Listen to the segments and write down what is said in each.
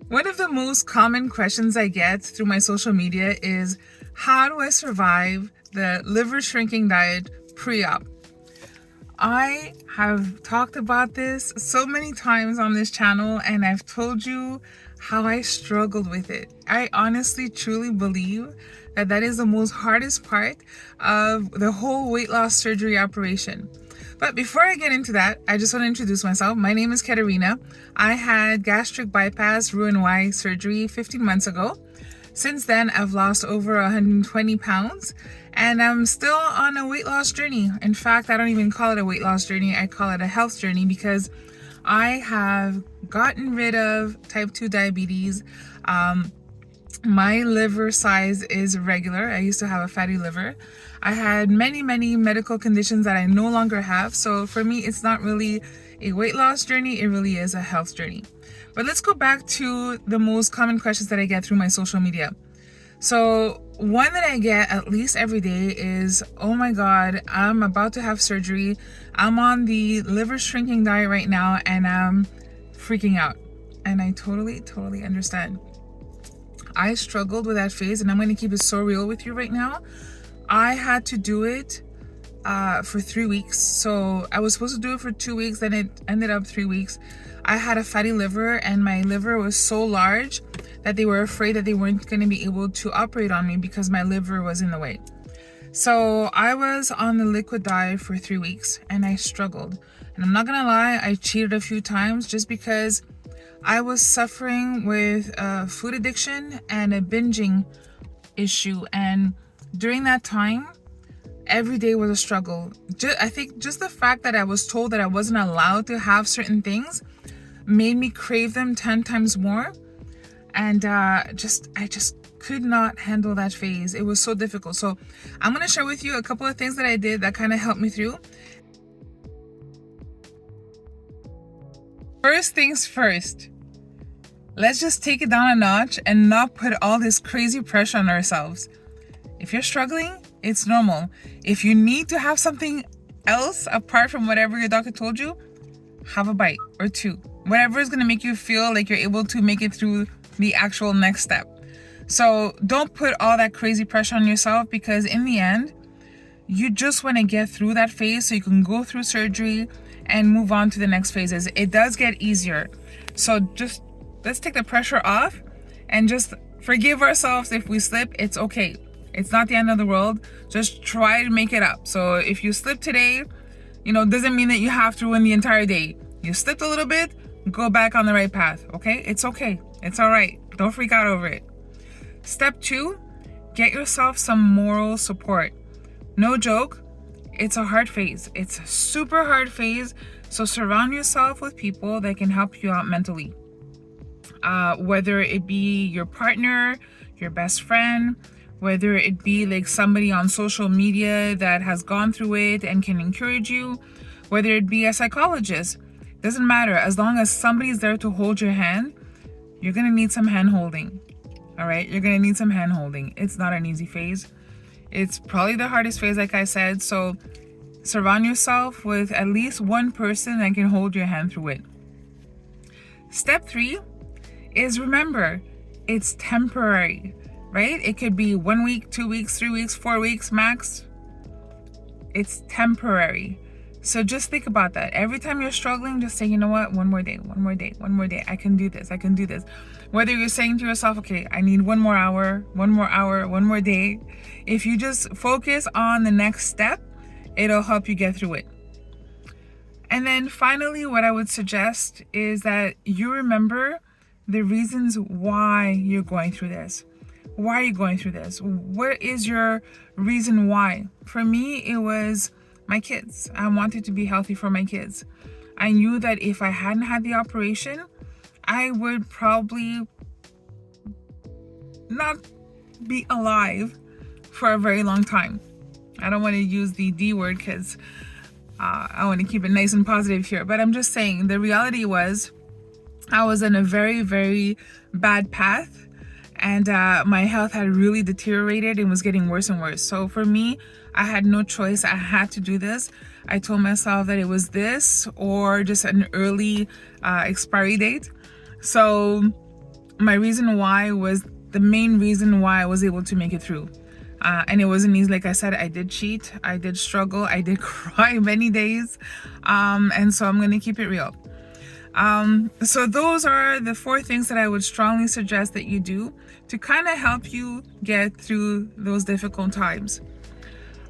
One of the most common questions I get through my social media is, how do I survive the liver shrinking diet pre-op? I have talked about this so many times on this channel, and I've told you how I struggled with it. I honestly, truly believe that is the most hardest part of the whole weight loss surgery operation. But before I get into that, I just want to introduce myself. My name is Katerina. I had gastric bypass Roux-en-Y surgery 15 months ago. Since then, I've lost over 120 pounds, and I'm still on a weight loss journey. In fact, I don't even call it a weight loss journey. I call it a health journey because I have gotten rid of type 2 diabetes. My liver size is regular. I used to have a fatty liver. I had many medical conditions that I no longer have. So for me, it's not really a weight loss journey. It really is a health journey. But let's go back to the most common questions that I get through my social media. So one that I get at least every day is, oh my God, I'm about to have surgery. I'm on the liver shrinking diet right now and I'm freaking out. And I totally understand. I struggled with that phase, and I'm going to keep it so real with you right now. I had to do it for 3 weeks. So I was supposed to do it for 2 weeks, then it ended up 3 weeks. I had a fatty liver, and my liver was so large that they were afraid that they weren't going to be able to operate on me because my liver was in the way. So I was on the liquid diet for 3 weeks, and I struggled. And I'm not going to lie, I cheated a few times just because I was suffering with food addiction and a binging issue. And during that time, every day was a struggle. I think just the fact that I was told that I wasn't allowed to have certain things made me crave them 10 times more. And I just could not handle that phase. It was so difficult. So I'm going to share with you a couple of things that I did that kind of helped me through. First things first. Let's just take it down a notch and not put all this crazy pressure on ourselves. If you're struggling, it's normal. If you need to have something else apart from whatever your doctor told you, have a bite or two. Whatever is going to make you feel like you're able to make it through the actual next step. So don't put all that crazy pressure on yourself, because in the end, you just want to get through that phase so you can go through surgery and move on to the next phases. It does get easier. So just let's take the pressure off and just forgive ourselves if we slip. It's okay. It's not the end of the world. Just try to make it up. So if you slip today, doesn't mean that you have to win the entire day. You slipped a little bit, go back on the right path. Okay? It's okay. It's all right. Don't freak out over it. Step 2, get yourself some moral support. No joke. It's a hard phase. It's a super hard phase. So surround yourself with people that can help you out mentally. Whether it be your partner, your best friend, whether it be like somebody on social media that has gone through it and can encourage you, whether it be a psychologist, doesn't matter. As long as somebody's there to hold your hand, you're going to need some hand holding. All right. You're going to need some hand holding. It's not an easy phase. It's probably the hardest phase, like I said. So surround yourself with at least one person that can hold your hand through it. Step 3 is, remember, it's temporary, right? It could be 1 week, 2 weeks, 3 weeks, 4 weeks max. It's temporary. So just think about that. Every time you're struggling, just say, you know what? One more day. I can do this. Whether you're saying to yourself, okay, I need 1 more hour, 1 more day. If you just focus on the next step, it'll help you get through it. And then finally, what I would suggest is that you remember the reasons why you're going through this. Why are you going through this? What is your reason why? For me, it was my kids. I wanted to be healthy for my kids. I knew that if I hadn't had the operation, I would probably not be alive for a very long time. I don't want to use the D word because I want to keep it nice and positive here. But I'm just saying, the reality was I was in a very bad path, and my health had really deteriorated and was getting worse and worse. So for me, I had no choice. I had to do this. I told myself that it was this or just an early expiry date. So my reason why was the main reason why I was able to make it through. And it wasn't easy. Like I said, I did cheat, I did struggle, I did cry many days. And so I'm going to keep it real. So those are the 4 things that I would strongly suggest that you do to kind of help you get through those difficult times.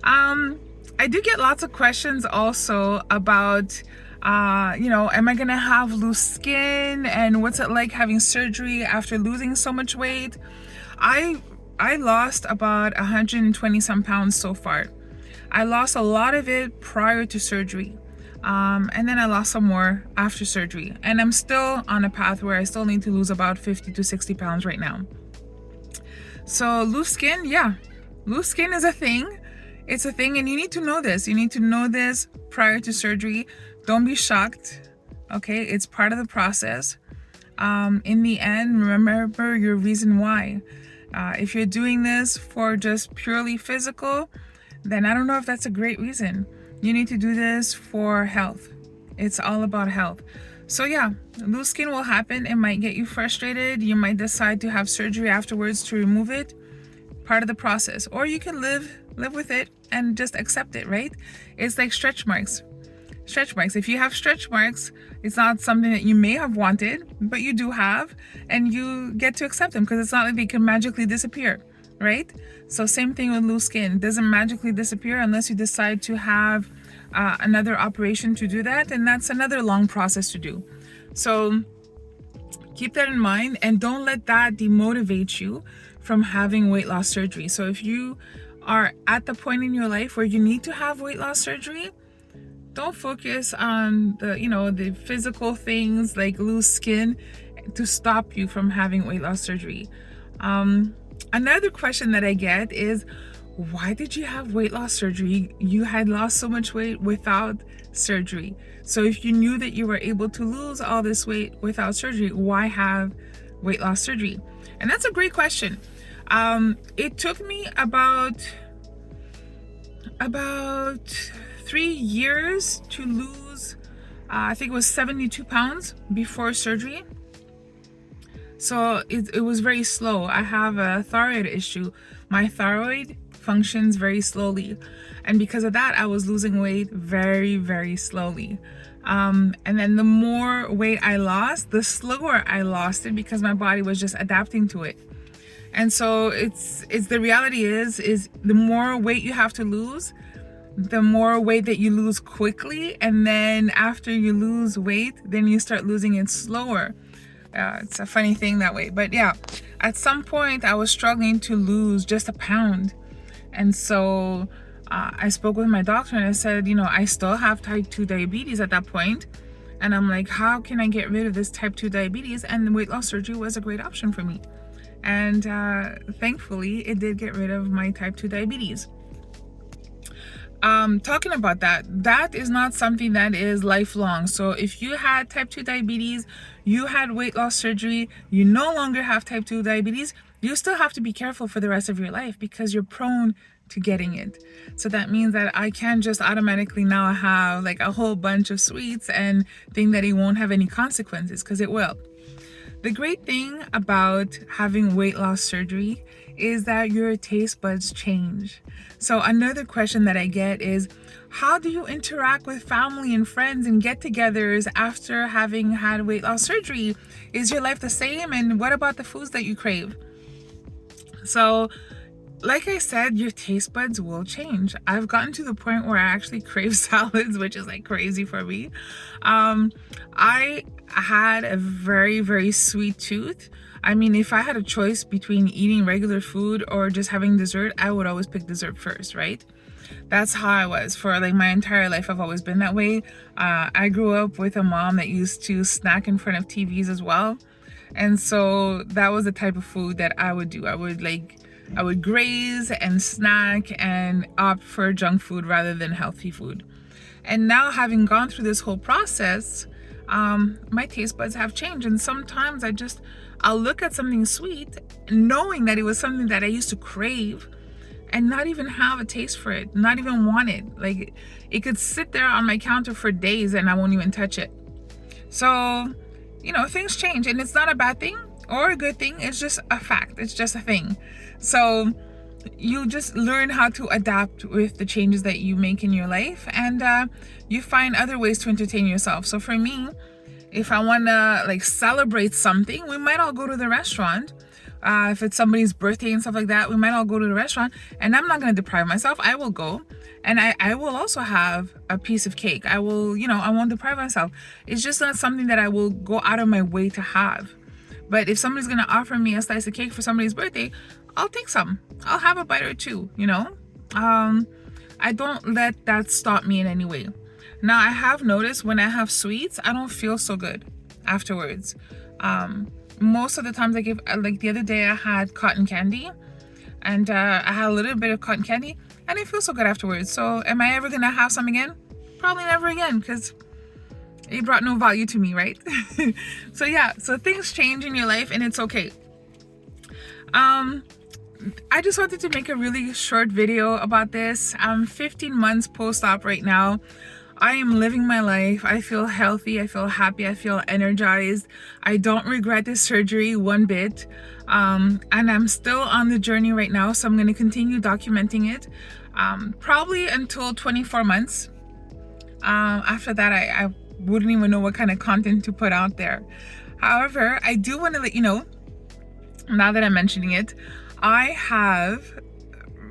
I do get lots of questions also about, am I going to have loose skin, and what's it like having surgery after losing so much weight? I lost about 120 some pounds so far. I lost a lot of it prior to surgery. And then I lost some more after surgery. And I'm still on a path where I still need to lose about 50 to 60 pounds right now. So loose skin, yeah. Loose skin is a thing. It's a thing, and you need to know this. You need to know this prior to surgery. Don't be shocked. Okay, it's part of the process. In the end, remember your reason why. If you're doing this for just purely physical, then I don't know if that's a great reason. You need to do this for health. It's all about health. So yeah, loose skin will happen. It might get you frustrated. You might decide to have surgery afterwards to remove it. Part of the process. Or you can live with it and just accept it, right? It's like stretch marks. Stretch marks. If you have stretch marks, it's not something that you may have wanted, but you do have, and you get to accept them because it's not like they can magically disappear, right? So same thing with loose skin. It doesn't magically disappear unless you decide to have another operation to do that, and that's another long process to do. So keep that in mind, and don't let that demotivate you from having weight loss surgery. So if you are at the point in your life where you need to have weight loss surgery, don't focus on the physical things like loose skin to stop you from having weight loss surgery. Another question that I get is, why did you have weight loss surgery? You had lost so much weight without surgery. So if you knew that you were able to lose all this weight without surgery, why have weight loss surgery? And that's a great question. It took me about 3 years to lose, I think it was 72 pounds before surgery. So it was very slow. I have a thyroid issue. My thyroid functions very slowly. And because of that, I was losing weight very, very slowly. And then the more weight I lost, the slower I lost it because my body was just adapting to it. And so it's the reality is the more weight you have to lose, the more weight that you lose quickly, and then after you lose weight, then you start losing it slower. It's a funny thing that way. But yeah, at some point I was struggling to lose just a pound. And so I spoke with my doctor and I said, I still have type 2 diabetes at that point. And I'm like, how can I get rid of this type 2 diabetes? And the weight loss surgery was a great option for me. And thankfully, it did get rid of my type 2 diabetes. Talking about that is not something that is lifelong. So if you had type 2 diabetes, you had weight loss surgery, you no longer have type 2 diabetes, you still have to be careful for the rest of your life because you're prone to getting it. So that means that I can't just automatically now have like a whole bunch of sweets and think that it won't have any consequences, because it will. The great thing about having weight loss surgery is that your taste buds change. So another question that I get is, how do you interact with family and friends and get-togethers after having had weight loss surgery? Is your life the same? And what about the foods that you crave? So like I said, your taste buds will change. I've gotten to the point where I actually crave salads, which is like crazy for me. I had a very, very sweet tooth. I mean, if I had a choice between eating regular food or just having dessert, I would always pick dessert first, right? That's how I was for like my entire life. I've always been that way. I grew up with a mom that used to snack in front of TVs as well. And so that was the type of food that I would do. I would graze and snack and opt for junk food rather than healthy food. And now, having gone through this whole process, my taste buds have changed. And sometimes I'll look at something sweet knowing that it was something that I used to crave and not even have a taste for it, not even want it. Like, it could sit there on my counter for days and I won't even touch it. So, things change, and it's not a bad thing. or a good thing. It's just a fact. It's just a thing. So you just learn how to adapt with the changes that you make in your life, and you find other ways to entertain yourself. So for me, if I want to like celebrate something, we might all go to the restaurant. If it's somebody's birthday and stuff like that, we might all go to the restaurant, and I'm not going to deprive myself. I will go, and I will also have a piece of cake. I will, I won't deprive myself. It's just not something that I will go out of my way to have. But if somebody's going to offer me a slice of cake for somebody's birthday, I'll take some. I'll have a bite or two, I don't let that stop me in any way. Now, I have noticed when I have sweets, I don't feel so good afterwards. Most of the times I give, like the other day I had cotton candy, and I had a little bit of cotton candy. I didn't feel so good afterwards. So am I ever going to have some again? Probably never again, because it brought no value to me, right? So yeah, so things change in your life, and it's okay. I just wanted to make a really short video about this. I'm 15 months post-op right now. I am living my life. I feel healthy. I feel happy. I feel energized. I don't regret this surgery one bit. And I'm still on the journey right now, so I'm going to continue documenting it. Probably until 24 months. After that, I wouldn't even know what kind of content to put out there. However, I do want to let you know, now that I'm mentioning it, I have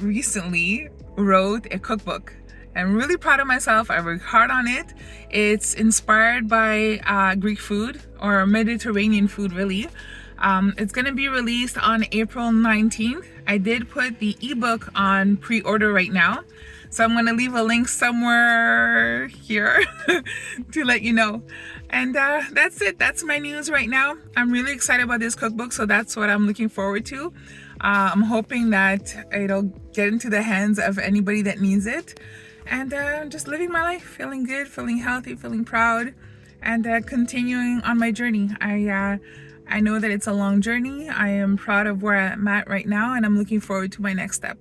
recently wrote a cookbook. I'm really proud of myself. I worked hard on it. It's inspired by Greek food, or Mediterranean food, really. It's going to be released on April 19th. I did put the ebook on pre-order right now, so I'm going to leave a link somewhere here to let you know. And that's it. That's my news right now. I'm really excited about this cookbook, so that's what I'm looking forward to. I'm hoping that it'll get into the hands of anybody that needs it. And just living my life, feeling good, feeling healthy, feeling proud, and continuing on my journey. I know that it's a long journey. I am proud of where I'm at right now, and I'm looking forward to my next step.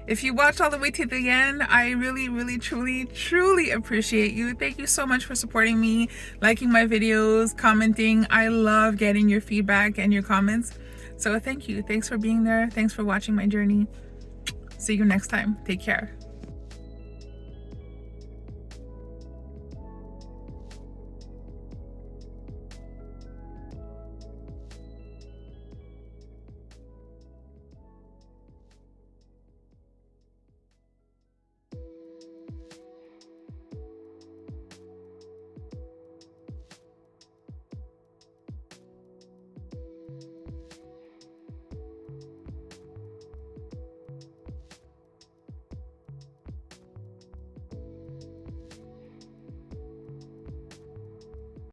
If you watched all the way to the end, I really, really, truly appreciate you. Thank you so much for supporting me, liking my videos, commenting. I love getting your feedback and your comments. So thank you. Thanks for being there. Thanks for watching my journey. See you next time. Take care.